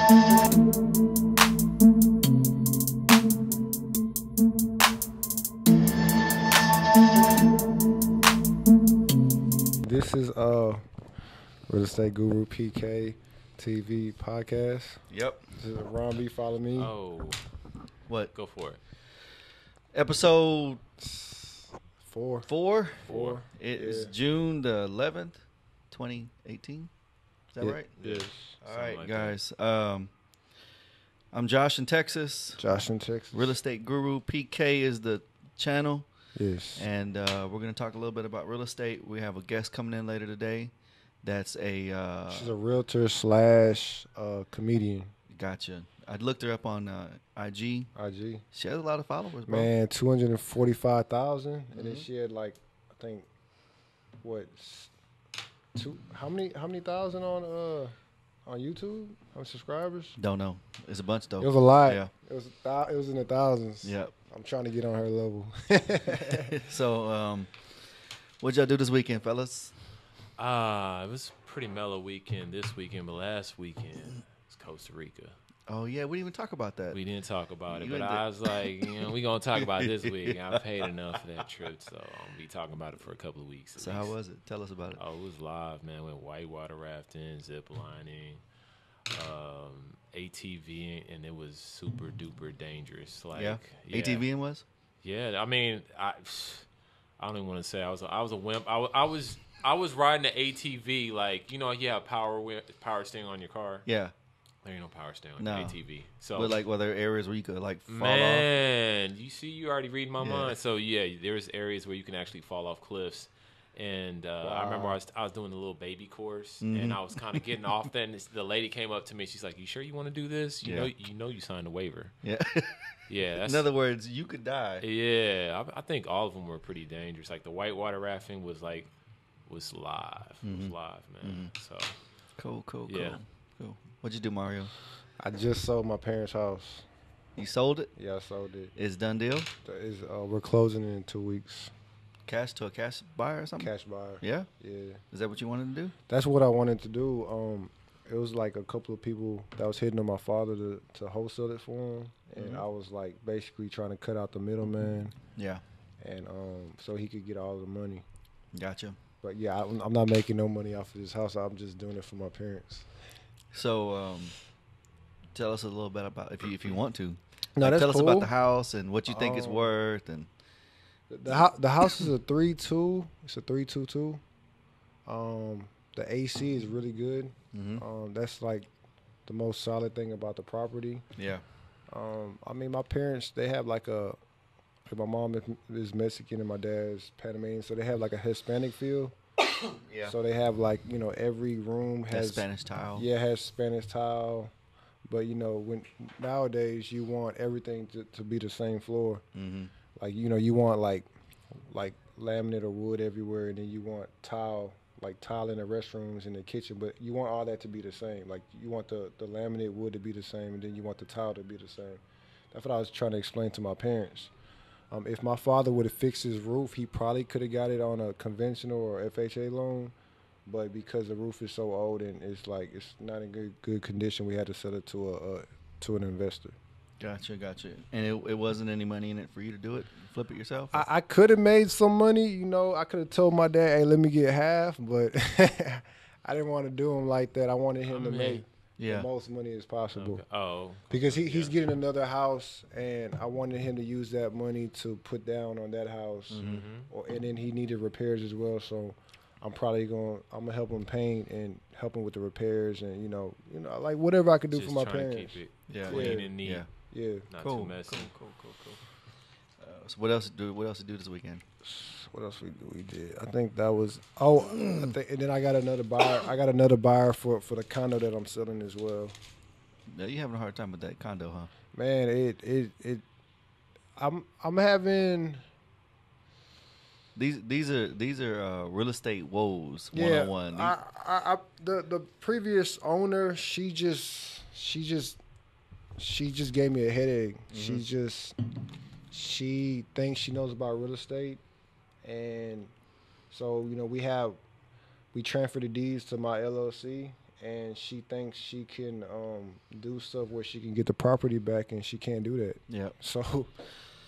This is Real Estate Guru PK TV podcast. Yep. This is Ron B. Follow me. Oh, What? go for it. Episode Four. It is June the 11th, 2018. Is that right? Yes. All right, like guys. I'm Josh in Texas. Josh in Texas. Real Estate Guru PK is the channel. Yes. And we're going to talk a little bit about real estate. We have a guest coming in later today. That's a... She's a realtor slash comedian. Gotcha. I looked her up on IG. IG. She has a lot of followers, bro. Man, 245,000. And then she had like, I think, what, how many thousand on YouTube? How many subscribers? Don't know. It's a bunch, though. It was a lot. Yeah. It was in the thousands. Yep. I'm trying to get on her level. So, what'd y'all do this weekend, fellas? It was a pretty mellow weekend this weekend, but last weekend was Costa Rica. Oh, yeah. We didn't even talk about that. We didn't talk about it, You but and I was like, we're going to talk about it this week. I paid enough for that trip, so I'm going to be talking about it for a couple of weeks. So how was it? Tell us about it. Oh, it was live, man. Went whitewater rafting, zip lining, ATV, and it was super duper dangerous. Like, yeah. ATVing was? Yeah, I mean, I don't even want to say I was a wimp. I was riding the ATV, like, you have power steering on your car. Yeah. There ain't no power steering on No. the ATV. So, But like, were there areas where you could like fall off? man, you already reading my Yeah. mind. So yeah, there's areas where you can actually fall off cliffs. And I remember I was doing a little baby course, and I was kind of getting off. Then the lady came up to me. She's like, "You sure you want to do this? You know, you signed a waiver." Yeah. Yeah. That's, In other words, you could die. yeah, I think all of them were pretty dangerous. Like the whitewater rafting was live. It was live, man. So Cool. Yeah. Cool. What'd you do, Mario? I just sold my parents' house. You sold it? Yeah, I sold it. It's done deal? We're closing in 2 weeks. Cash to a cash buyer or something? Cash buyer. Yeah? Yeah. Is that what you wanted to do? That's what I wanted to do. It was like a couple of people that was hitting on my father to wholesale it for him. And I was like basically trying to cut out the middleman. Yeah. And so he could get all the money. Gotcha. But yeah, I'm not making no money off of this house. I'm just doing it for my parents. So, tell us a little bit about if you want to. No, that's tell us cool. about the house and what you think it's worth and The house is a 3-2. It's a 322. The AC is really good. That's like the most solid thing about the property. yeah. I mean, my parents, they have like my mom is Mexican and my dad's Panamanian, so they have like a Hispanic feel. Yeah. So they have like, every room has Spanish tile. Yeah, has Spanish tile. But when nowadays you want everything to be the same floor. Like, you want like laminate or wood everywhere, and then you want tile in the restrooms and the kitchen, but you want all that to be the same. Like, you want the laminate wood to be the same, and then you want the tile to be the same. That's what I was trying to explain to my parents. If my father would have fixed his roof, he probably could have got it on a conventional or FHA loan, but because the roof is so old and it's not in good condition, we had to sell it to an investor. Gotcha. And it wasn't any money in it for you to do it? Flip it yourself? I could have made some money, I could have told my dad, hey, let me get half, but I didn't want to do him like that. I wanted him to make the most money as possible. okay. Oh, Because he's getting another house, and I wanted him to use that money to put down on that house. And then he needed repairs as well, so I'm gonna help him paint and help him with the repairs, and like whatever I could do just for my trying to parents. keep it Yeah. clean and neat. Yeah. Not Cool. too messy. Cool. So what else did do this weekend? What else we did? I think that was and then I got another buyer. I got another buyer for the condo that I'm selling as well. Yeah, you having a hard time with that condo, huh? Man, I'm having. These are real estate woes 101. The previous owner, she just gave me a headache. She thinks she knows about real estate, and so we transferred the deeds to my LLC, and she thinks she can do stuff where she can get the property back, and she can't do that. Yeah. So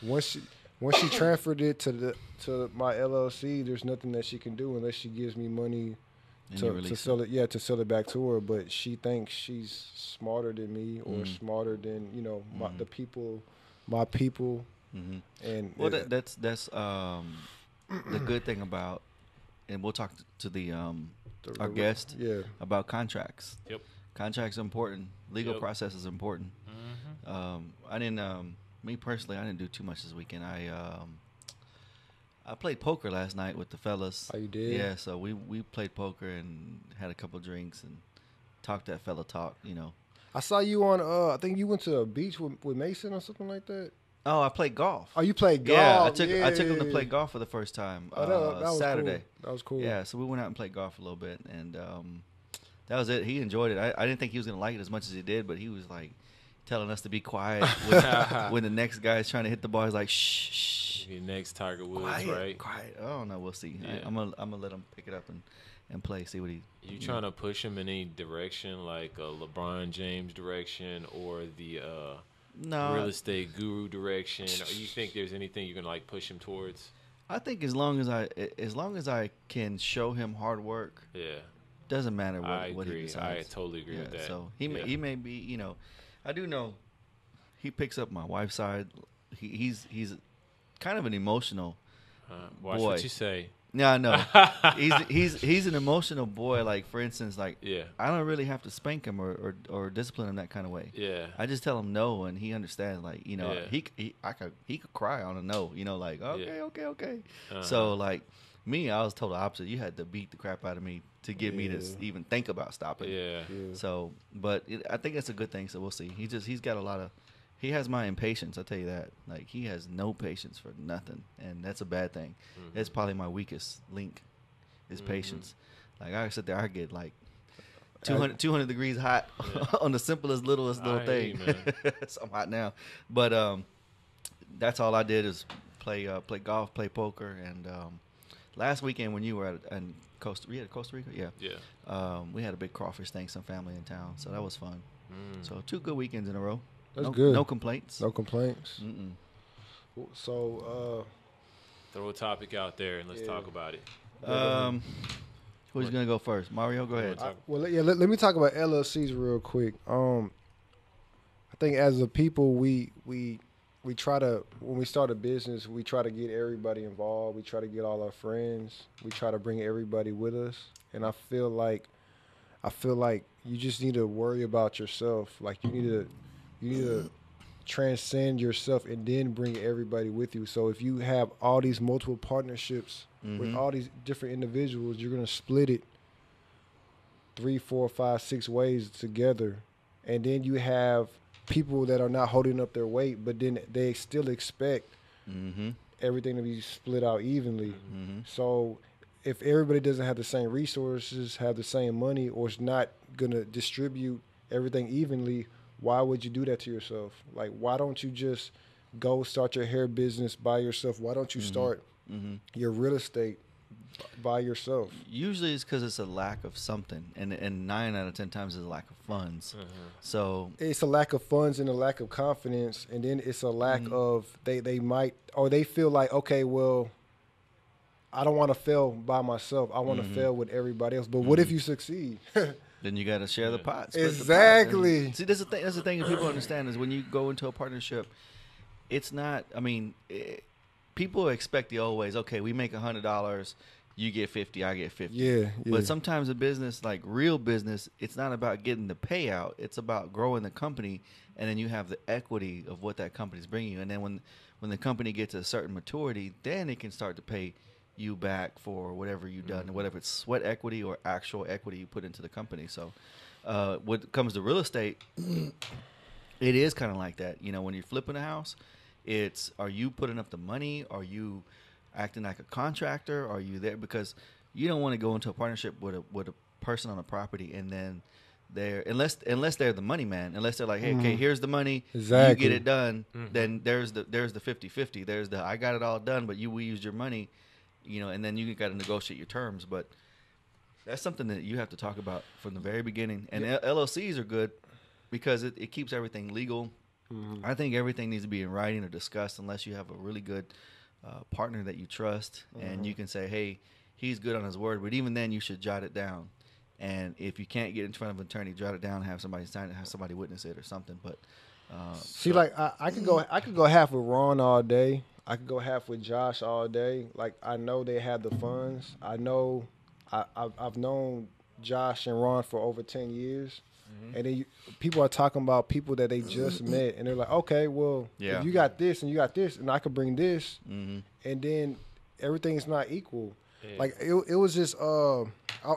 once she transferred it to my LLC, there's nothing that she can do unless she gives me money to sell it. Yeah, to sell it back to her. But she thinks she's smarter than me or smarter than my people. Mm-hmm. And well, that's the good thing about, and we'll talk to the our guest about contracts. Yep. Contracts are important. Legal process is important. Mm-hmm. I didn't. Me personally, I didn't do too much this weekend. I played poker last night with the fellas. Oh, you did? Yeah, so we played poker and had a couple drinks and talked that fella talk, I saw you on, I think you went to a beach with Mason or something like that. Oh, I played golf. Oh, you played golf? Yeah, I took him to play golf for the first time that was Saturday. Cool. That was cool. Yeah, so we went out and played golf a little bit, and that was it. He enjoyed it. I didn't think he was going to like it as much as he did, but he was like telling us to be quiet when the next guy is trying to hit the ball. He's like, shh. Your next Tiger Woods, quiet, right? Quiet. I don't know. We'll see. Yeah. I'm gonna let him pick it up and play. See what he. You trying to push him in any direction, like a LeBron James direction or the real estate guru direction? Or you think there's anything you're gonna like push him towards? I think as long as I can show him hard work. Yeah. Doesn't matter what agree. he decides. I totally agree with that. So he may be, I do know he picks up my wife's side. He's kind of an emotional watch boy. what you say. Yeah, no. he's an emotional boy. Like, for instance, like I don't really have to spank him or discipline him that kind of way. Yeah. I just tell him no, and he understands. Like, he could cry on a no. Like, okay. So like me, I was total opposite. You had to beat the crap out of me to get me to even think about stopping. Yeah. So, but I think it's a good thing. So we'll see. He's got a lot of. He has my impatience. I'll tell you that. Like, he has no patience for nothing, and that's a bad thing. Mm-hmm. It's probably my weakest link is patience. Like, I sit there, I get like 200 degrees hot on the simplest, littlest little thing. So I'm hot now. But that's all I did is play golf, play poker, and last weekend when you were at Costa Rica, yeah, we had a big crawfish thing, some family in town, so that was fun. So 2 good weekends in a row. That's good. No complaints. No complaints. Mm-mm. So, throw a topic out there and let's talk about it. Who's gonna go first? Mario, go ahead. Let me talk about LLCs real quick. I think as a people, we try to, when we start a business, we try to get everybody involved. We try to get all our friends. We try to bring everybody with us. And I feel like you just need to worry about yourself. Like, you need to transcend yourself and then bring everybody with you. So if you have all these multiple partnerships with all these different individuals, you're going to split it 3, 4, 5, 6 ways together. And then you have people that are not holding up their weight, but then they still expect everything to be split out evenly. So if everybody doesn't have the same resources, have the same money, or is not going to distribute everything evenly, why would you do that to yourself? Like, why don't you just go start your hair business by yourself? Why don't you start your real estate by yourself? Usually it's because it's a lack of something, and 9 out of 10 times it's a lack of funds. So it's a lack of funds and a lack of confidence, and then it's a lack of they might, or they feel like, okay, well, I don't want to fail by myself. I want to fail with everybody else. But what if you succeed? Then you got to share the pot. Exactly. The pot. See, that's the thing that people understand is when you go into a partnership, it's not. I mean, people expect the old ways. Okay, we make $100, you get 50, I get 50. Yeah. But sometimes a business, like real business, it's not about getting the payout. It's about growing the company, and then you have the equity of what that company's bringing you. And then when the company gets a certain maturity, then it can start to pay you back for whatever you've done, whether it's sweat equity or actual equity you put into the company. So when it comes to real estate, it is kind of like that. When you're flipping a house, it's, are you putting up the money? Are you acting like a contractor? Are you there? Because you don't want to go into a partnership with a person on a property and then unless they're the money man, unless they're like, hey, okay, here's the money, you get it done, then there's the 50-50. There's the, I got it all done, but we used your money. And then you got to negotiate your terms. But That's something that you have to talk about from the very beginning. And LLCs are good because it keeps everything legal. I think everything needs to be in writing or discussed unless you have a really good partner that you trust. And you can say, hey, he's good on his word. But even then, you should jot it down. And if you can't get in front of an attorney, jot it down, have somebody sign it, have somebody witness it or something. But see, like I could go half with Ron all day. I could go half with Josh all day. Like I know they have the funds. I know I've known Josh and Ron for over 10 years. And then people are talking about people that they just met, and they're like, okay, well, if you got this and you got this, and I could bring this, and then everything's not equal. Yeah. Like it was just I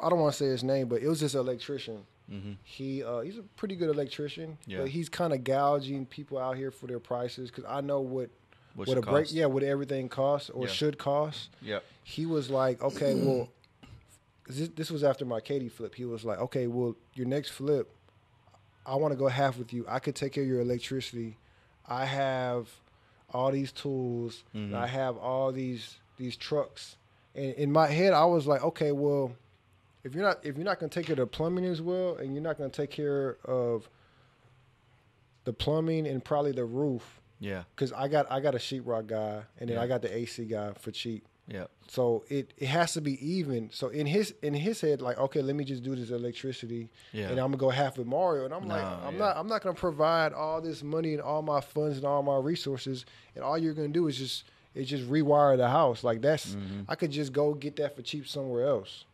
don't want to say his name, but it was just an electrician. He's a pretty good electrician, but he's kind of gouging people out here for their prices because I know what a break, what everything costs or should cost. Yeah, he was like, okay, well, this was after my Katie flip. He was like, okay, well, your next flip, I want to go half with you. I could take care of your electricity. I have all these tools. And I have all these trucks. And in my head, I was like, okay, well, if you're not going to take care of the plumbing as well, and you're not going to take care of the plumbing and probably the roof, because I got a sheetrock guy, and then I got the AC guy for cheap. Yeah. So it has to be even. So in his head, like, okay, let me just do this electricity, and I'm gonna go half with Mario. And I'm I'm not gonna provide all this money and all my funds and all my resources, and all you're gonna do is just rewire the house. Like that's I could just go get that for cheap somewhere else.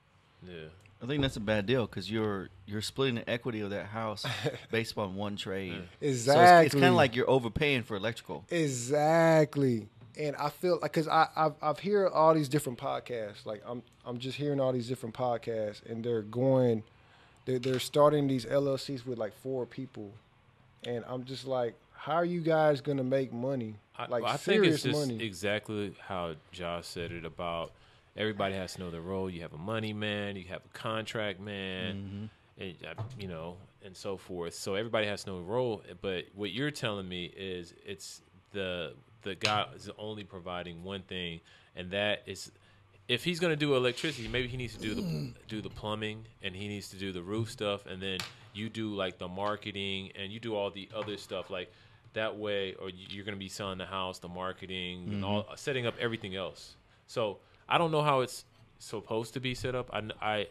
Yeah. I think that's a bad deal because you're splitting the equity of that house based upon one trade. Exactly. So it's kind of like you're overpaying for electrical. Exactly. And I feel like, cause I've heard all these different podcasts. Like I'm just hearing all these different podcasts, and they're starting these LLCs with like 4 people, and I'm just like, how are you guys gonna make money? I think it's just exactly how Josh said it about everybody has to know their role. You have a money man, you have a contract man, and and so forth. So everybody has to know a role. But what you're telling me is it's the guy is only providing one thing, and that is if he's going to do electricity, maybe he needs to do the plumbing, and he needs to do the roof stuff, and then you do like the marketing and you do all the other stuff like that way, or you're going to be selling the house, the marketing, and all setting up everything else. So I don't know how it's supposed to be set up. I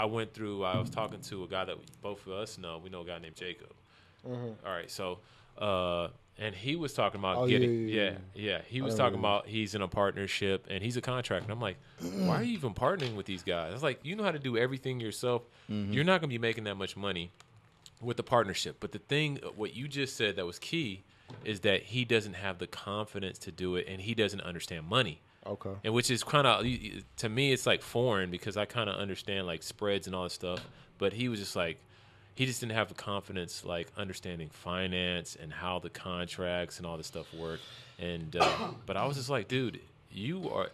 went through. I was talking to a guy that both of us know. We know a guy named Jacob. All right, so. And he was talking about He was talking about he's in a partnership and he's a contractor. And I'm like, why are you even partnering with these guys? I was like, you know how to do everything yourself. You're not going to be making that much money with the partnership. But the thing, what you just said that was key is that he doesn't have the confidence to do it, and he doesn't understand money. Okay. And which is kind of, to me, it's like foreign because I kind of understand like spreads and all that stuff. But he was just like, he just didn't have the confidence, like understanding finance and how the contracts and all this stuff work. And but I was just like, dude, you're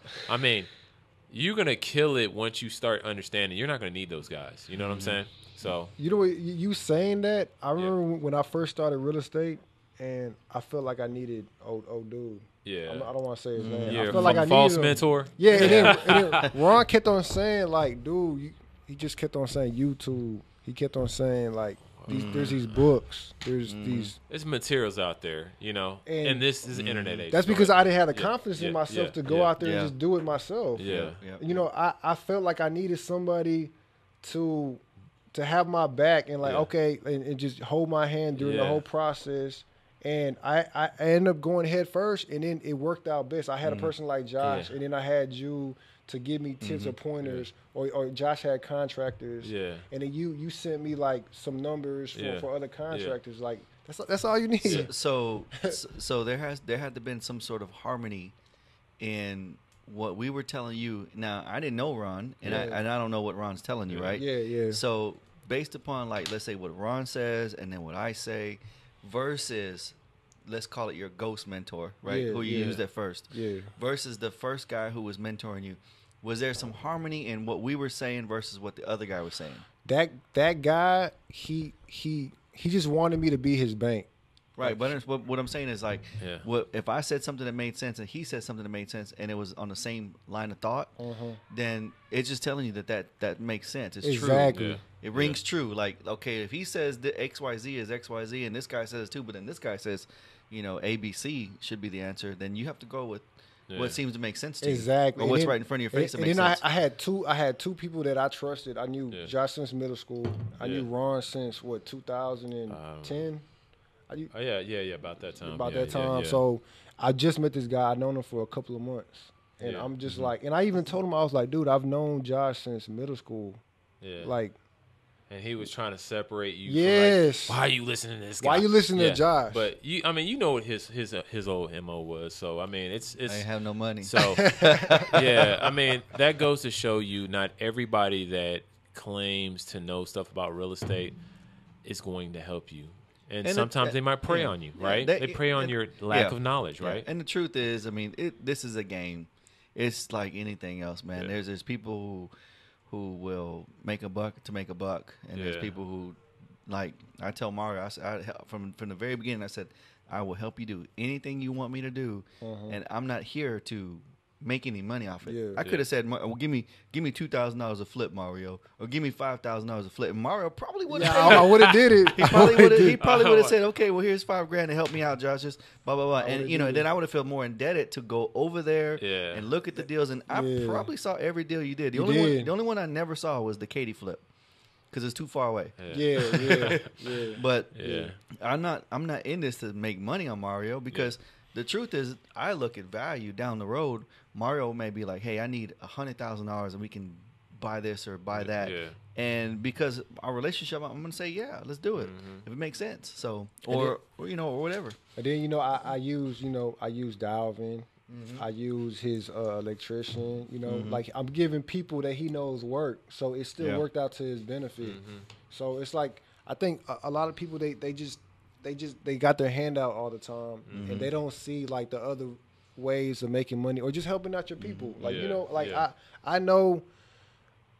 gonna kill it once you start understanding. You're not gonna need those guys. You know what I'm saying? So you know what, you saying that? I remember when I first started real estate, and I felt like I needed old dude. Yeah, I don't want to say his name. Yeah, I felt like I false needed mentor. Yeah, and then Ron kept on saying like, dude, he just kept on saying YouTube. He kept on saying, like, there's these books. There's these. There's materials out there, and this is internet age. That's because I didn't have the confidence in myself to go out there and just do it myself. Yeah. I felt like I needed somebody to have my back and, like, okay, and just hold my hand during the whole process. And I ended up going head first, and then it worked out best. I had a person like Josh, and then I had you to give me tips or pointers, or Josh had contractors, and then you sent me like some numbers for other contractors. Like that's all you need. So there had to been some sort of harmony in what we were telling you. Now I didn't know Ron, and I don't know what Ron's telling you, right? Yeah. So based upon, like, let's say what Ron says, and then what I say, versus, let's call it your ghost mentor, right? Who you used at first. Yeah. Versus the first guy who was mentoring you. Was there some harmony in what we were saying versus what the other guy was saying? That guy, he just wanted me to be his bank. Right, but what I'm saying is like, Yeah. what if I said something that made sense and he said something that made sense and it was on the same line of thought, then it's just telling you that makes sense. It's Exactly. true. Yeah. It rings true. Like, okay, if he says that XYZ is XYZ and this guy says too, but then this guy says, ABC should be the answer, then you have to go with what seems to make sense to you. Exactly. Or what's right in front of your face that makes sense. I had two people that I trusted. I knew Josh since middle school. I knew Ron since 2010. About that time. Yeah. So I just met this guy. I've known him for a couple of months. And I'm just like, and I even told him, I was like, dude, I've known Josh since middle school. Yeah. Like, and he was trying to separate you. Yes. From like, why are you listening to this guy? Why are you listening to Josh? But you know what his old MO was. So I mean, it's I ain't have no money. So I mean, that goes to show you not everybody that claims to know stuff about real estate is going to help you. And sometimes they might prey on you, right? They prey on your lack of knowledge, right? And the truth is, I mean, this is a game. It's like anything else, man. Yeah. There's people who will make a buck to make a buck, and there's people who, like I tell Mario, from the very beginning, I said, I will help you do anything you want me to do, and I'm not here to make any money off it. I could have said, well, give me $2,000 a flip, Mario, or give me $5,000 a flip. And Mario probably would have. I would have did it. He probably would have said, okay, well, here's $5,000 to help me out, Josh. Just blah blah blah. And then I would have felt more indebted to go over there and look at the deals. And I probably saw every deal you did. The only one I never saw was the Katie flip, because it's too far away. Yeah. But I'm not in this to make money on Mario, because the truth is, I look at value down the road. Mario may be like, hey, I need $100,000 and we can buy this or buy that. Yeah. And because our relationship, I'm going to say, yeah, let's do it if it makes sense. So, or whatever. And then, I use Dalvin. I use his electrician, like I'm giving people that he knows work. So it still worked out to his benefit. So it's like, I think a lot of people, they got their hand out all the time, and they don't see like the other ways of making money or just helping out your people. Like, I know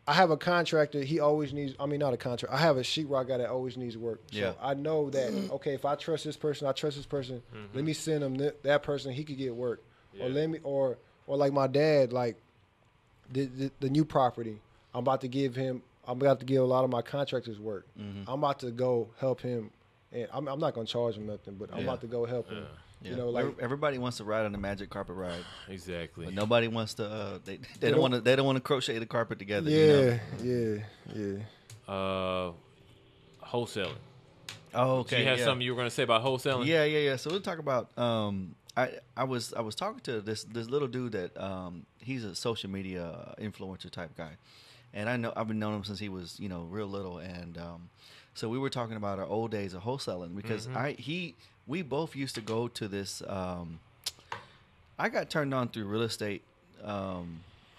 I have a contractor. He always needs, not a contractor. I have a sheetrock guy that always needs work. So I know that, okay, if I trust this person, let me send him that person. He could get work. Or or like my dad, like the new property, I'm about to give a lot of my contractors work. I'm about to go help him. And I'm not gonna charge him nothing, but I'm about to go help him. Like everybody wants to ride on the magic carpet ride. Exactly. But nobody wants to. They don't want to. They don't want to crochet the carpet together. Yeah. Wholesaling. Oh, okay. So you had something you were gonna say about wholesaling? Yeah. So we'll talk about. I was talking to this little dude that he's a social media influencer type guy, and I've been knowing him since he was real little, and so we were talking about our old days of wholesaling, because we both used to go to this. I got turned on through real estate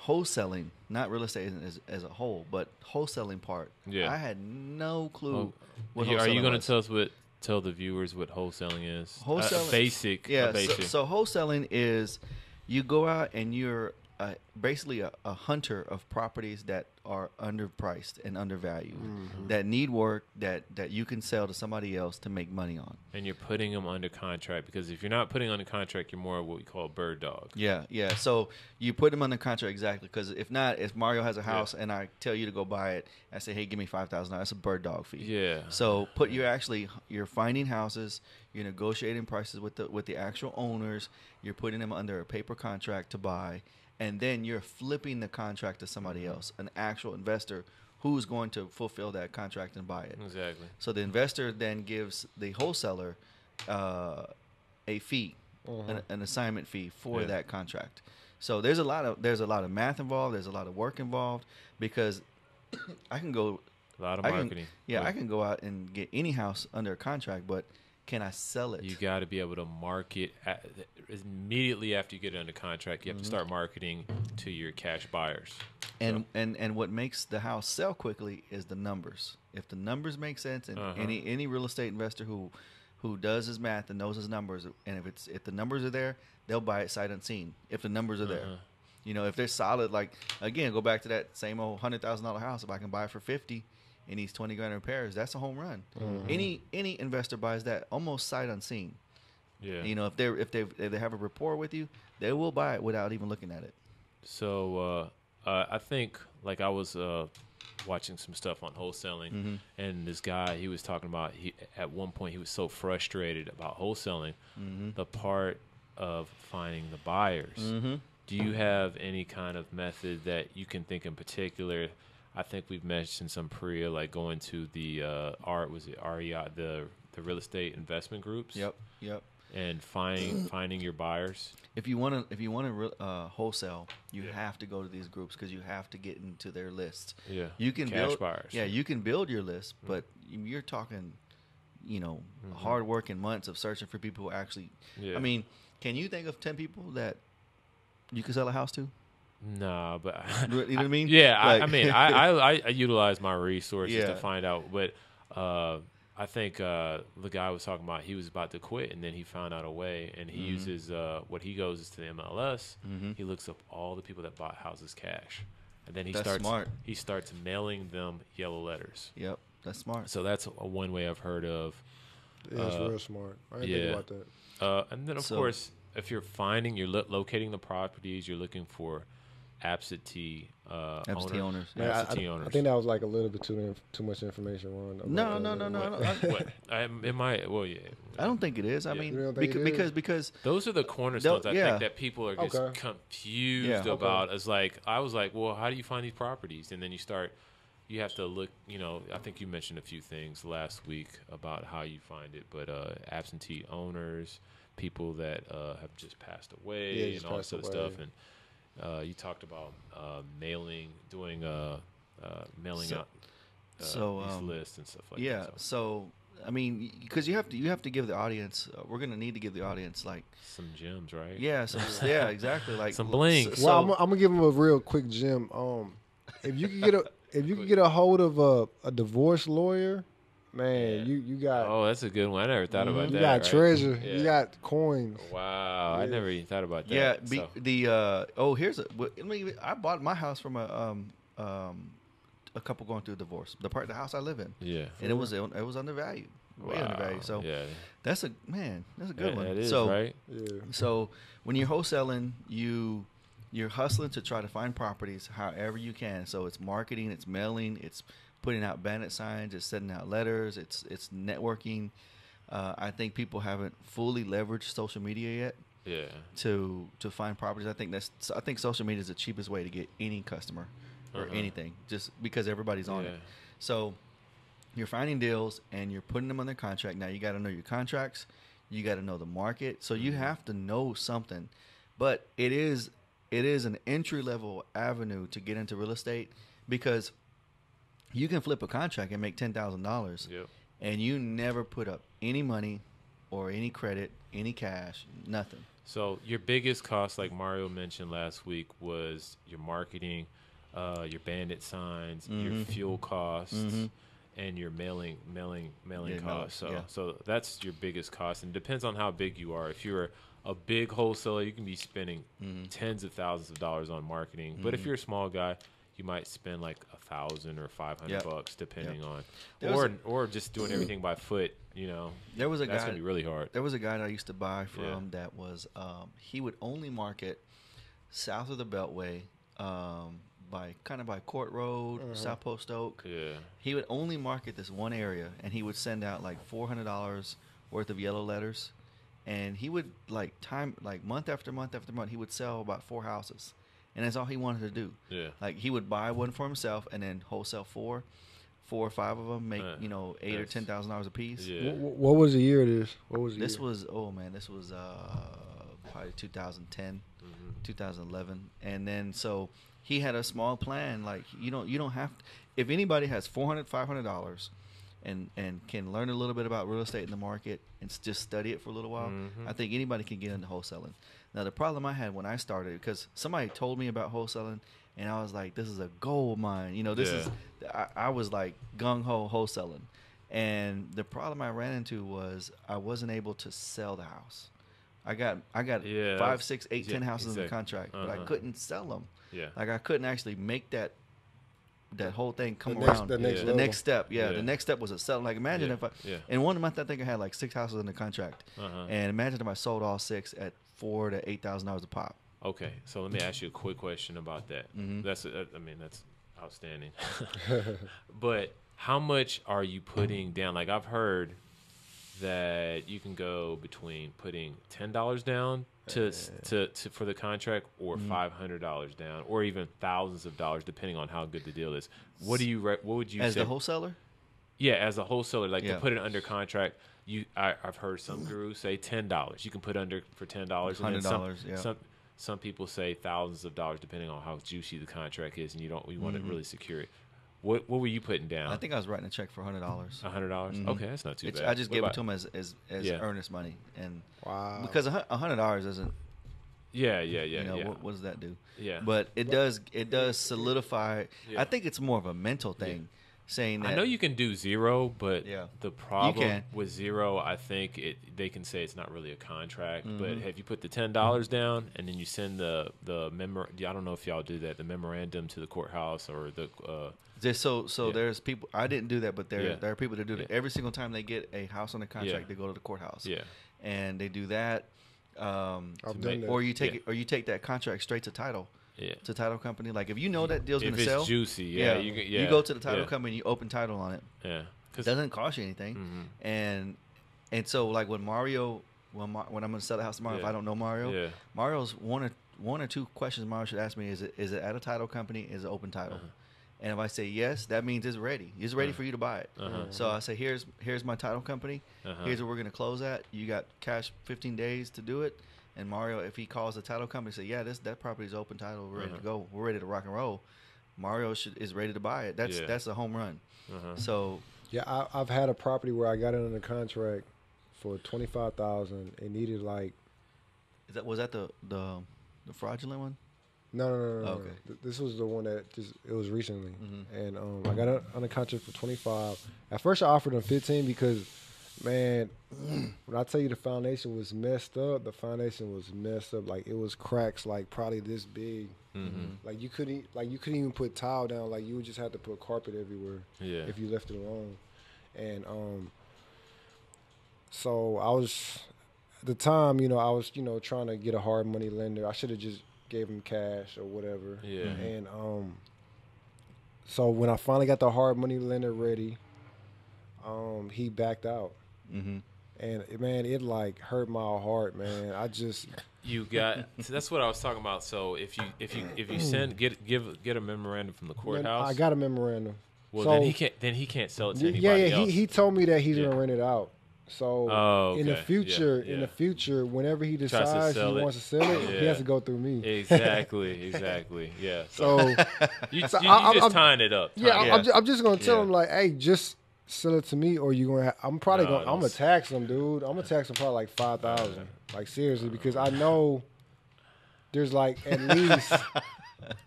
wholesaling, not real estate as a whole, but wholesaling part. Yeah, I had no clue. Are you going to tell the viewers what wholesaling is? Wholesaling, basic. Yeah. So wholesaling is you go out and you're basically a hunter of properties that are underpriced and undervalued, that need work, that you can sell to somebody else to make money on. And you're putting them under contract, because if you're not putting under contract, you're more what we call a bird dog. Yeah. So you put them under contract, exactly, because if Mario has a house and I tell you to go buy it, I say, hey, give me $5,000. That's a bird dog fee. Yeah. So you're finding houses, you're negotiating prices with the actual owners, you're putting them under a paper contract to buy. And then you're flipping the contract to somebody else, an actual investor who's going to fulfill that contract and buy it. Exactly. So the investor then gives the wholesaler a fee, an assignment fee for that contract. So there's a lot of math involved. There's a lot of work involved, because I can go a lot of marketing. I can go out and get any house under a contract, but can I sell it? You got to be able to market immediately after you get it under contract. You have to start marketing to your cash buyers. And what makes the house sell quickly is the numbers. If the numbers make sense, and any real estate investor who does his math and knows his numbers, and if the numbers are there, they'll buy it sight unseen. If the numbers are there, if they're solid, like again, go back to that same old $100,000 house. If I can buy it for $50,000 and needs 20 grand in repairs, that's a home run. Any investor buys that almost sight unseen. Yeah. You know, if they have a rapport with you, they will buy it without even looking at it. So I think like I was watching some stuff on wholesaling, and this guy, he was talking about at one point he was so frustrated about wholesaling, the part of finding the buyers. Do you have any kind of method that you can think in particular? I think we've mentioned some prior, like going to the REI, the real estate investment groups. Yep. And finding your buyers. If you want to wholesale, you have to go to these groups because you have to get into their lists. Yeah, you can cash build buyers. Yeah, you can build your list, but you're talking, hard work and months of searching for people who actually. Yeah. I mean, can you think of 10 people that you could sell a house to? Nah, but You know what I mean? Yeah, Like, I mean, I utilize my resources to Yeah. find out, but I think the guy was talking about he was about to quit, and then he found out a way, and he uses what he goes is to the MLS. He looks up all the people that bought houses cash, and then he starts mailing them yellow letters. Yep, that's smart. So that's one way I've heard of. Yeah, it's real smart. I didn't think about that. And then of course, if you're locating the properties, you're looking for absentee owners. Man, Absentee owners. I think that was like a little bit too much information, Ron. No. It might. Well, yeah. I don't think it is. I mean, You don't think it is? because Those are the cornerstones I yeah. think that people are just Okay. confused Yeah. about. It's like I was like, well, how do you find these properties? And then you have to look. I think you mentioned a few things last week about how you find it, but absentee owners, people that have just passed away, and all this other stuff, and you talked about mailing out these lists and stuff like that. Yeah. So I mean, because you have to give the audience. We're gonna need to give the audience like some gems, right? Yeah. Yeah. Exactly. Like some bling. Well, I'm gonna give him a real quick gem. If you could get a hold of a divorce lawyer, man, you got. Oh, that's a good one. I never thought about that. You got right? treasure. Yeah. You got coins. Wow, I never even thought about that. Yeah. I bought my house from a couple going through a divorce. The house I live in. Yeah. And it was undervalued. Way undervalued. So yeah. that's a good one. That is, so, right? Yeah. So when you're wholesaling, you're hustling to try to find properties however you can. So it's marketing, it's mailing, it's putting out bandit signs, it's sending out letters, it's networking. I think people haven't fully leveraged social media yet. Yeah. To find properties. I think social media is the cheapest way to get any customer or anything, just because everybody's on it. So you're finding deals and you're putting them on their contract. Now you got to know your contracts. You got to know the market. So you have to know something. But it is an entry level avenue to get into real estate because you can flip a contract and make $10,000, and you never put up any money or any credit, any cash, nothing. So your biggest cost, like Mario mentioned last week, was your marketing, your bandit signs, your fuel costs, and your mailing costs. So that's your biggest cost, and it depends on how big you are. If you're a big wholesaler, you can be spending tens of thousands of dollars on marketing. But if you're a small guy, you might spend like $1,000 or $500 depending on, or just doing everything by foot. There was a that's guy gonna be really hard. There was a guy that I used to buy from that was he would only market south of the Beltway, by Court Road, South Post Oak. Yeah, he would only market this one area, and he would send out like $400 worth of yellow letters, and he would month after month after month he would sell about 4 houses. And that's all he wanted to do. Yeah. Like he would buy one for himself and then wholesale 4 or 5 of them, make $8,000 or $10,000 a piece. Yeah. What was the year of this? What was the this year? was this was probably 2010, 2011, and then so he had a small plan. Like you don't have to, if anybody has $400-$500 and can learn a little bit about real estate in the market and just study it for a little while, I think anybody can get into wholesaling. Now, the problem I had when I started, because somebody told me about wholesaling, and I was like, this is a goal of mine. I was like gung-ho wholesaling. And the problem I ran into was I wasn't able to sell the house. I got 5, 6, 8, 10 houses in the contract, but I couldn't sell them. Yeah. Like I couldn't actually make that that whole thing come The next- around. the next the level. next step, Yeah. the next step was a sell. Like imagine if I in 1 month I think I had like 6 houses under contract, and imagine if I sold all 6 at $4,000 to $8,000 a pop. Okay, so let me ask you a quick question about that. That's outstanding. But how much are you putting down? Like I've heard that you can go between putting $10 down to for the contract, or $500 down, or even thousands of dollars, depending on how good the deal is. What would you As say? the wholesaler? Yeah, as a wholesaler, like to put it under contract. I've heard some gurus say $10. You can put under for $10. $100. Some people say thousands of dollars, depending on how juicy the contract is, and you want to really secure it. What were you putting down? I think I was writing a check for $100. $100. Okay, that's not too bad. I just gave it to him as earnest money, and because $100 isn't. Yeah. What does that do? Yeah, but it does solidify. Yeah. I think it's more of a mental thing, saying that I know you can do 0, but the problem with 0, I think they can say it's not really a contract. But if you put the $10 down and then you send the I don't know if y'all do that, the memorandum to the courthouse or the. There's people. I didn't do that, but there are people that do that every single time they get a house on the contract. They go to the courthouse. Yeah, and they do that. Or you take that contract straight to title. Yeah. To title company. Like if you know that deal's going to sell. If it's juicy, you go to the title company, you open title on it. Yeah. It doesn't cost you anything. And so like when Mario, when I'm going to sell the house to Mario, if I don't know Mario, Mario's one or two questions Mario should ask me is it at a title company? Is it open title? And if I say yes, that means it's ready. It's ready for you to buy it. So I say, here's my title company. Here's what we're going to close at. You got cash 15 days to do it. And Mario, if he calls the title company, say, that property is open title. We're ready to go. We're ready to rock and roll. Mario is ready to buy it. That's a home run. So yeah, I've had a property where I got it under contract for $25,000. It needed like. Was that the fraudulent one? No. Oh, okay. This was the one that it was recently, and I got it under contract for 25. At first, I offered them 15 because, man, when I tell you the foundation was messed up, Like it was cracks, like probably this big. Like you couldn't even put tile down. Like you would just have to put carpet everywhere. Yeah. If you left it alone, and so I was at the time, I was trying to get a hard money lender. I should have just gave him cash or whatever. Yeah. And so when I finally got the hard money lender ready, he backed out. And man, it like hurt my heart, man. So that's what I was talking about. So if you send get a memorandum from the courthouse. I got a memorandum. Well, so, then he can't sell it to anybody else. He told me that he's gonna rent it out. So in the future, whenever he decides he wants to sell it, he has to go through me. Exactly. Yeah. So you just tying it up. I'm just gonna tell him like, hey, just sell it to me, or you gonna. I'm gonna tax him, dude. I'm gonna tax him probably like $5,000, like seriously, because I know there's like at least.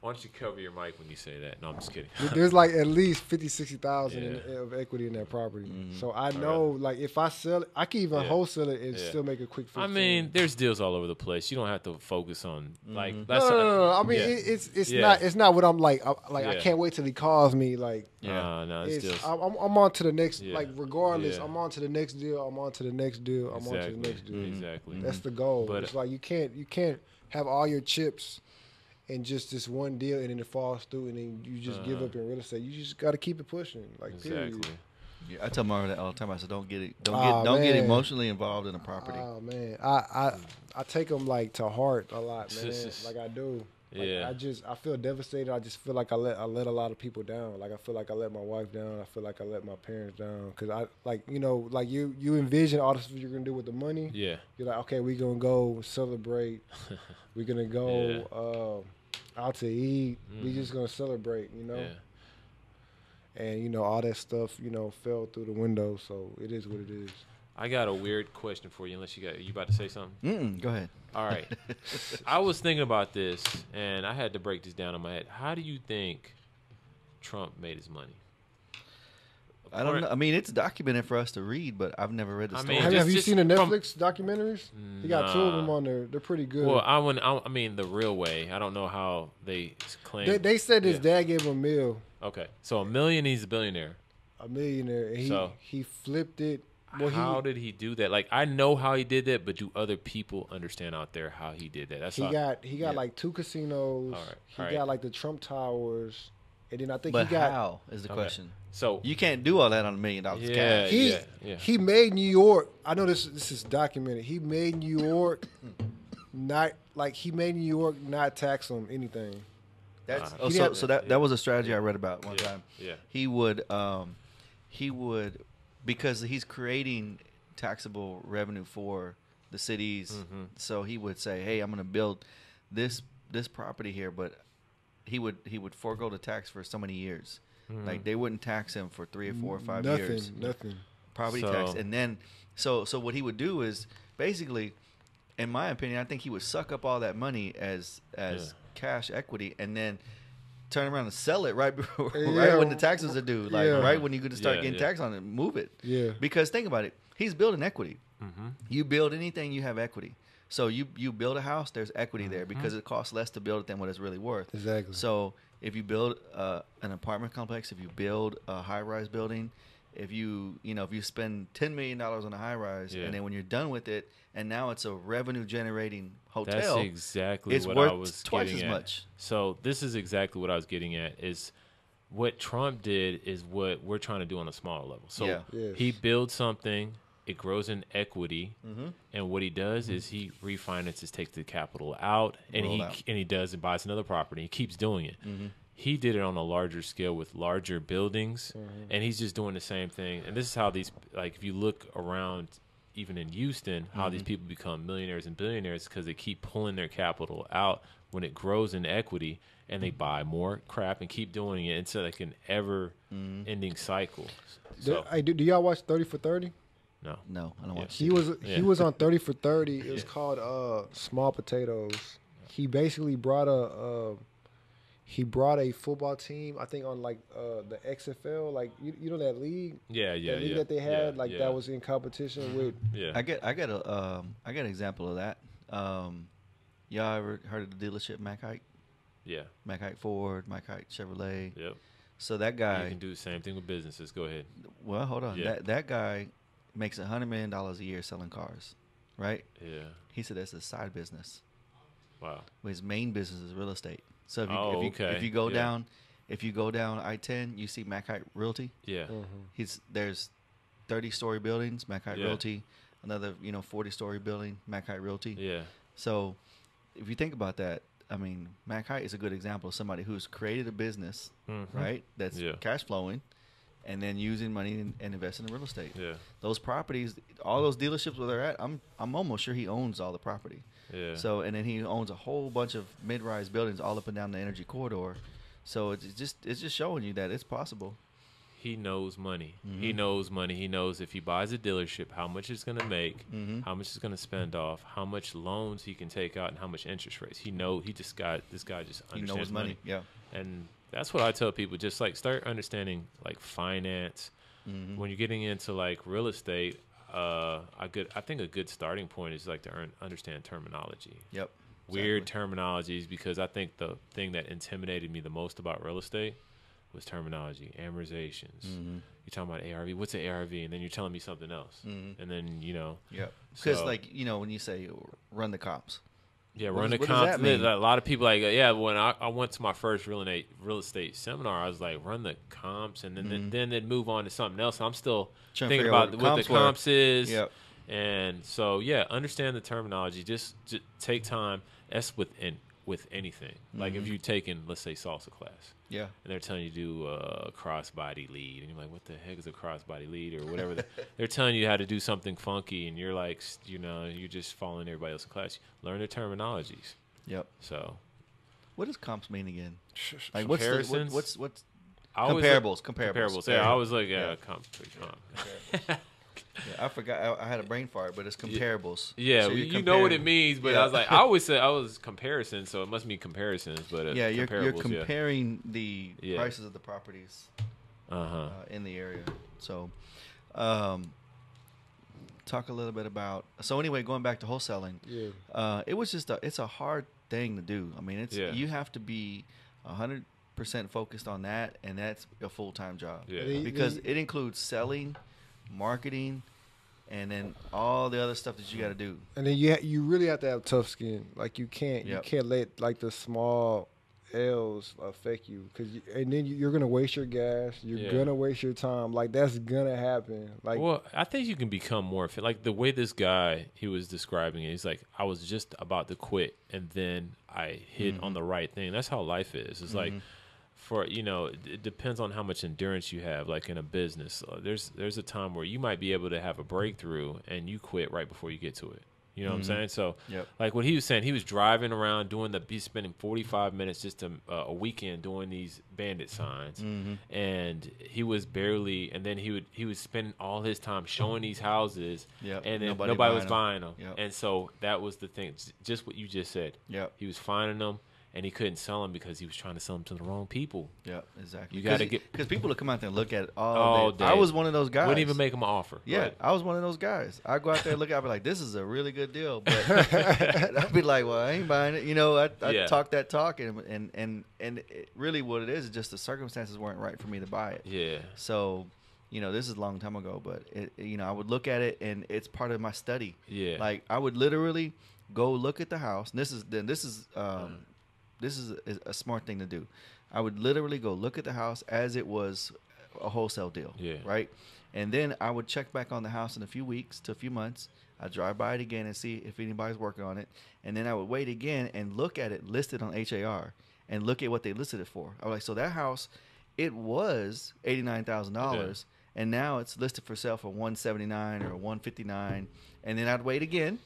Why don't you cover your mic when you say that? No, I'm just kidding. There's like at least $50,000-$60,000 of equity in that property. So I know, like, if I sell it, I can even wholesale it and still make a quick 15. I mean, there's deals all over the place. You don't have to focus on like. No. I mean, it's not what I'm like. I can't wait till he calls me. Like, no, it's deals. I'm on to the next. Like, regardless, I'm on to the next deal. I'm on to the next deal. I'm on to the next deal. Exactly. That's the goal. But it's like you can't have all your chips in just this one deal, and then it falls through, and then you just give up in real estate. You just got to keep it pushing, like period. Yeah, I tell Mario that all the time. I said, don't get emotionally involved in a property. Oh man, I take them like to heart a lot, man. Like I do. Like, I feel devastated. I just feel like I let a lot of people down. Like I feel like I let my wife down. I feel like I let my parents down. Cause I like you envision all the stuff you're gonna do with the money. Yeah. You're like, okay, we gonna go celebrate. We're gonna go out to eat. We just gonna celebrate, Yeah. And all that stuff, fell through the window. So it is what it is. I got a weird question for you. Unless you about to say something? Go ahead. All right. I was thinking about this, and I had to break this down in my head. How do you think Trump made his money? I don't know. I mean, it's documented for us to read, but I've never read the story. Have you seen the Netflix documentaries? He got 2 of them on there. They're pretty good. Well, I mean, the real way. I don't know how they claim. They said his dad gave him a meal. Okay, so $1 million, he's a billionaire. A millionaire. And he flipped it. Well, how did he do that? Like, I know how he did that, but do other people understand out there how he did that? That's he got like 2 casinos. He got like the Trump Towers, and then I think but how is the question? So you can't do all that on $1 million cash. He made New York. I know this is documented. He made New York not tax on anything. That's so that was a strategy I read about one time. Yeah, he would because he's creating taxable revenue for the cities. Mm-hmm. So he would say, "Hey, I'm going to build this property here," but he would forego the tax for so many years. Mm-hmm. Like they wouldn't tax him for 3 or 4 or 5 years. Nothing. Property tax, and then so what he would do is basically, in my opinion, I think he would suck up all that money as cash equity, and then turn around and sell it right when the taxes are due, right when you're going to start getting taxed on it, move it. Yeah. Because think about it, he's building equity. Mm-hmm. You build anything, you have equity. So you build a house, there's equity there because it costs less to build it than what it's really worth. Exactly. So if you build an apartment complex, if you build a high-rise building, if you spend $10 million on a high-rise, and then when you're done with it, and now it's a revenue-generating hotel. That's exactly it's what worth I was twice getting as at. Much. So this is exactly what I was getting at. Is what Trump did is what we're trying to do on a smaller level. So he builds something, it grows in equity, and what he does is he refinances, takes the capital out, and he does and buys another property. He keeps doing it. Mm-hmm. He did it on a larger scale with larger buildings, and he's just doing the same thing. And this is how these, like, if you look around, even in Houston, how these people become millionaires and billionaires because they keep pulling their capital out when it grows in equity, and they buy more crap and keep doing it. It's like an ever-ending cycle. So, do y'all watch 30 for 30? No, I don't watch. He was on 30 for 30. It was called Small Potatoes. He basically brought a football team, I think, on like the XFL, like you know that league, league that they had, that was in competition with. Yeah, I get an example of that. Y'all ever heard of the dealership Mac Hike? Yeah, Mac Hike Ford, Mac Hike Chevrolet. Yep. So that guy, you can do the same thing with businesses. Go ahead. Well, hold on. Yeah. That guy makes $100 million a year selling cars, right? Yeah. He said that's a side business. Wow. Well, his main business is real estate. So if you go down I-10, you see Mac Hike Realty. Yeah. Mm-hmm. There's 30-story buildings, Mac Hike Realty. Another 40-story building, Mac Hike Realty. Yeah. So if you think about that, I mean, Mac Hike is a good example of somebody who's created a business, right? That's cash flowing, and then using money and investing in real estate. Yeah. Those properties, all those dealerships where they're at, I'm almost sure he owns all the property. Yeah. So, and then he owns a whole bunch of mid-rise buildings all up and down the energy corridor. So it's just showing you that it's possible. He knows money. Mm-hmm. He knows money. He knows if he buys a dealership, how much it's going to make, how much it's going to spend off, how much loans he can take out, and how much interest rates. This guy just understands he knows money. Yeah. And that's what I tell people. Just like start understanding like finance. Mm-hmm. When you're getting into like real estate, I think a good starting point is like to understand terminology. Yep. Weird terminologies, because I think the thing that intimidated me the most about real estate was terminology, amortizations. Mm-hmm. You're talking about ARV. What's an ARV? And then you're telling me something else. Mm-hmm. And then, Yeah. Because, when you say run the comps. Yeah, run the comps. A lot of people when I went to my first real estate seminar, I was like, run the comps. And then they'd move on to something else. I'm still thinking about what the comps is. Yep. And so, understand the terminology. Just take time. That's with anything. Like if you're taking, let's say, salsa class. Yeah. And they're telling you to do a crossbody lead. And you're like, what the heck is a crossbody lead or whatever? They're telling you how to do something funky. And you're like, you're just following everybody else in class. Learn the terminologies. Yep. So. What does comps mean again? Like comparisons? What's comparables? Comparables. Yeah, I was like, comp. Yeah, I forgot. I had a brain fart, but it's comparables. Yeah, so you know what it means, but I was like, I always said I was comparison, so it must mean comparisons. But you're comparing the prices of the properties in the area. So, talk a little bit about. So anyway, going back to wholesaling, it was just it's a hard thing to do. I mean, you have to be 100% focused on that, and that's a full-time job. Yeah. Because it includes selling, marketing, and then all the other stuff that you got to do. And then you really have to have tough skin. Like you can't let like the small L's affect you, and then you're gonna waste your gas. You're gonna waste your time. Like that's gonna happen. Like, well, I think you can become more like the way this guy he was describing it. He's like, I was just about to quit, and then I hit on the right thing. That's how life is. It's like, for it depends on how much endurance you have. Like in a business, there's a time where you might be able to have a breakthrough, and you quit right before you get to it. You know what I'm saying? So, like what he was saying, he was driving around he's spending 45 minutes just a weekend doing these bandit signs, and he was barely, and then he was spending all his time showing these houses, and then nobody was buying them. And so that was the thing, just what you just said. He was finding them, and he couldn't sell them because he was trying to sell them to the wrong people. Yeah, exactly. You got to get, because people will come out there and look at it all day. I was one of those guys. Wouldn't even make them an offer. Yeah, right? I was one of those guys. I go out there and look at it, I'd be like, this is a really good deal. But I'd be like, well, I ain't buying it. I talk that talk, and it really what it is just the circumstances weren't right for me to buy it. Yeah. So, this is a long time ago, but I would look at it, and it's part of my study. Yeah. Like I would literally go look at the house. And this is a smart thing to do. I would literally go look at the house as it was a wholesale deal, right? And then I would check back on the house in a few weeks to a few months. I'd drive by it again and see if anybody's working on it. And then I would wait again and look at it listed on HAR and look at what they listed it for. I was like, so that house, it was $89,000, and now it's listed for sale for $179 or $159. And then I'd wait again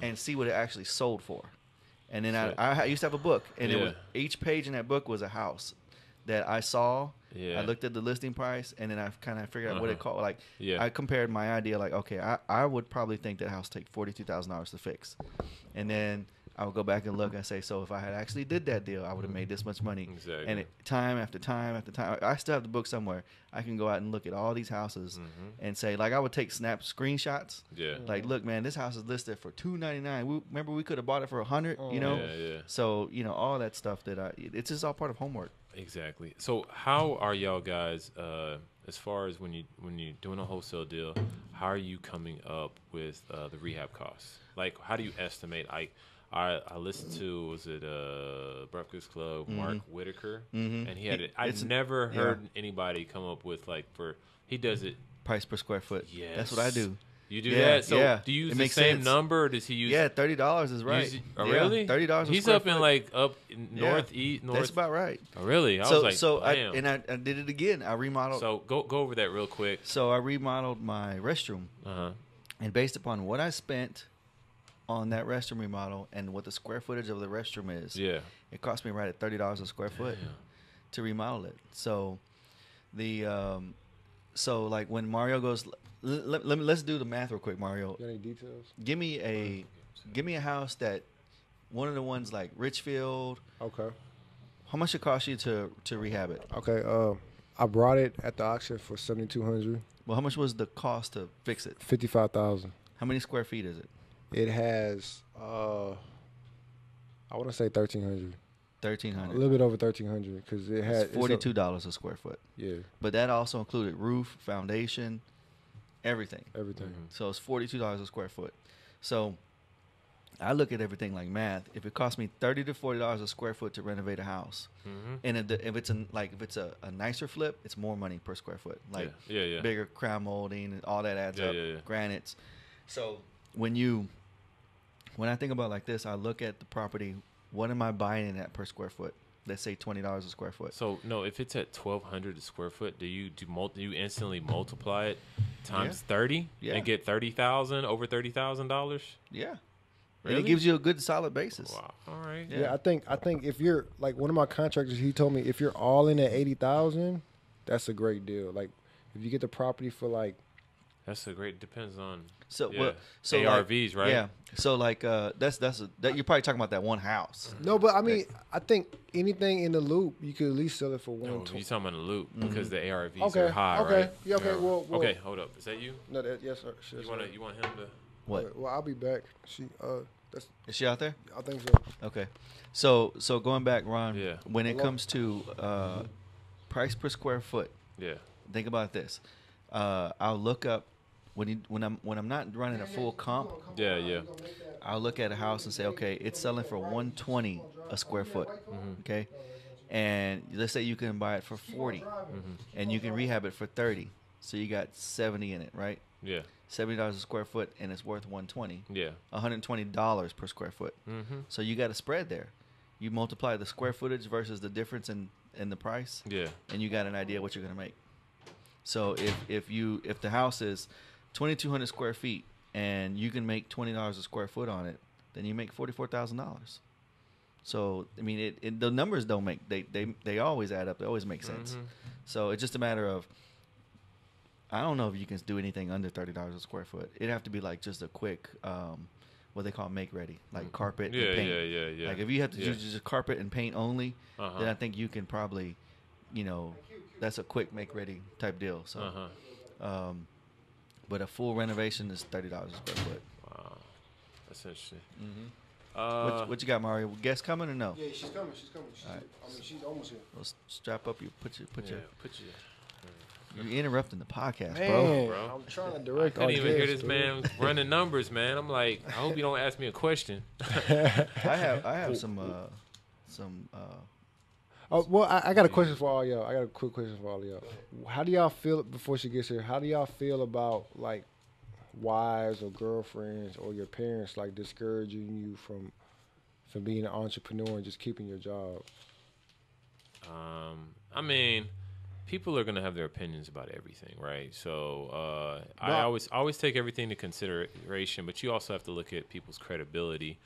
and see what it actually sold for. And then I used to have a book, and it was, each page in that book was a house that I saw. I looked at the listing price, and then I kind of figured out what it called. Like I compared my idea, like, okay, I would probably think that house take $42,000 to fix, and then I would go back and look and say, so if I had actually did that deal, I would have made this much money. Exactly. And time after time after time, I still have the book somewhere. I can go out and look at all these houses and say, like, I would take screenshots. Yeah. Like, look, man, this house is listed for $299. Remember we could have bought it for $100. Yeah. So all that stuff it's just all part of homework. Exactly. So how are y'all guys, as far as when you're doing a wholesale deal, how are you coming up with the rehab costs? Like, how do you estimate? I listened to, was it Breakfast Club, Mark Whitaker, and he had it. I've never heard anybody come up with he does it price per square foot. Yes, that's what I do. You do that? So do you use the same number, or does he use? Yeah, $30 is right. Really? $30. He's up in northeast. That's about right. Oh, really? I was like, damn. I did it again. I remodeled. So go over that real quick. So I remodeled my restroom, and based upon what I spent on that restroom remodel and what the square footage of the restroom is, it cost me right at $30 a square foot to remodel it. So like when Mario goes, let's do the math real quick, Mario. Got any details? Give me a house that one of the ones like Richfield. Okay. How much it cost you to rehab it? Okay. I brought it at the auction for $7,200. Well, how much was the cost to fix it? $55,000. How many square feet is it? It has, I want to say 1,300. 1,300. A little bit over 1,300 because it had $42 a square foot. Yeah. But that also included roof, foundation, everything. Everything. So it's $42 a square foot. So I look at everything like math. If it costs me $30 to $40 a square foot to renovate a house, and if it's a nicer flip, it's more money per square foot. Like bigger crown molding and all that adds up. Granites. So when I think about it like this, I look at the property. What am I buying it at per square foot? Let's say $20 a square foot. So no, if it's at $1,200 a square foot, do you instantly multiply it times 30 and get $30,000 over $30,000? Yeah. Really? And it gives you a good solid basis. Wow. All right. Yeah, I think if you're like one of my contractors, he told me if you're all in at $80,000, that's a great deal. Like if you get the property for like. That's a great. Depends on. So ARVs, right? Yeah. So like that's you're probably talking about that one house. No, but I mean I think anything in the loop you could at least sell it for $120. No, you're talking about the loop because the ARVs are high, right? Yeah, okay. Well, okay. Hold up. Is that you? No, yes, sir. You want him to? What? Well, I'll be back. Is she out there? I think so. Okay. So going back, Ron, Yeah. when it Hello? comes to price per square foot, Yeah. think about this. I'll look up when I'm not running a full comp. Yeah. I'll look at a house and say, okay, it's selling for $120 a square foot. Okay, and let's say you can buy it for $40, and you can rehab it for $30. So you got $70 in it, right? Yeah. $70 a square foot, and it's worth $120. Yeah. $120 per square foot. So you got a spread there. You multiply the square footage versus the difference in the price. Yeah. And you got an idea what you're gonna make. So if the house is 2,200 square feet and you can make $20 a square foot on it, then you make $44,000. So I mean, the numbers don't make they always add up. They always make sense. So it's just a matter of, I don't know if you can do anything under $30 a square foot. It'd have to be like just a quick, what they call make ready, like carpet and paint. Yeah. Like if you have to do just carpet and paint only, Uh-huh. then I think you can probably, that's a quick make ready type deal. So, but a full renovation is $30 a square foot. Wow, that's interesting. What you got, Mario? Guest coming or no? Yeah, she's coming. She's All right. I mean, she's almost here. Well, strap up. You put your. Put your. You're interrupting the podcast, Man, bro. I'm trying to I direct. couldn't even hear guests, this man running numbers, man. I'm like, I hope you don't ask me a question. I have some. Oh, well, I got a question for all y'all. I got a quick question for all y'all. How do y'all feel before she gets here? How do y'all feel about like wives or girlfriends or your parents like discouraging you from being an entrepreneur and just keeping your job? I mean, people are gonna have their opinions about everything, right? So I always take everything into consideration, but you also have to look at people's credibility.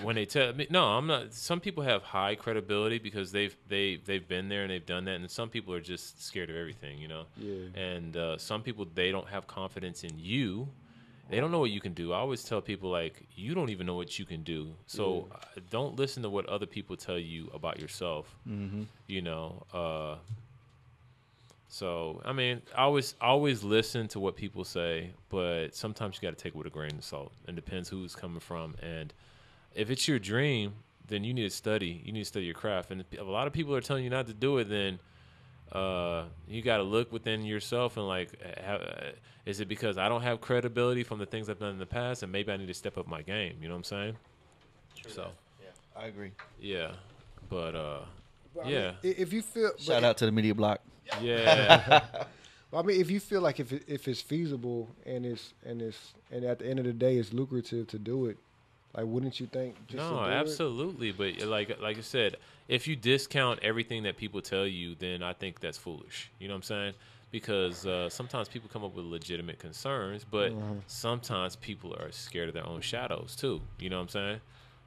When they tell me, no, I'm not. Some people have high credibility because they've been there and they've done that, and some people are just scared of everything, Yeah. And some people, they don't have confidence in you. They don't know what you can do. I always tell people, like, you don't even know what you can do. So don't listen to what other people tell you about yourself. So, I mean, I always listen to what people say, but sometimes you got to take it with a grain of salt. It depends who it's coming from. And if it's your dream, then you need to study. You need to study your craft. And if a lot of people are telling you not to do it, then you got to look within yourself and, like, is it because I don't have credibility from the things I've done in the past, and maybe I need to step up my game? You know what I'm saying? True. So, yeah, I agree. Yeah. But, I yeah. mean, if you feel Shout out to the media block. Yeah. I mean, if you feel like if it's feasible and at the end of the day it's lucrative to do it, like wouldn't you think? Just to No, do absolutely. But like I said, if you discount everything that people tell you, then I think that's foolish. You know what I'm saying? Because sometimes people come up with legitimate concerns, but sometimes people are scared of their own shadows too. You know what I'm saying?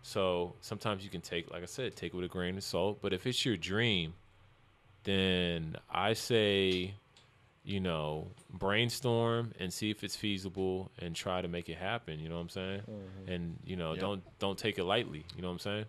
So sometimes you can take it with a grain of salt. But if it's your dream, then I say, brainstorm and see if it's feasible and try to make it happen. You know what I'm saying? And don't take it lightly. You know what I'm saying?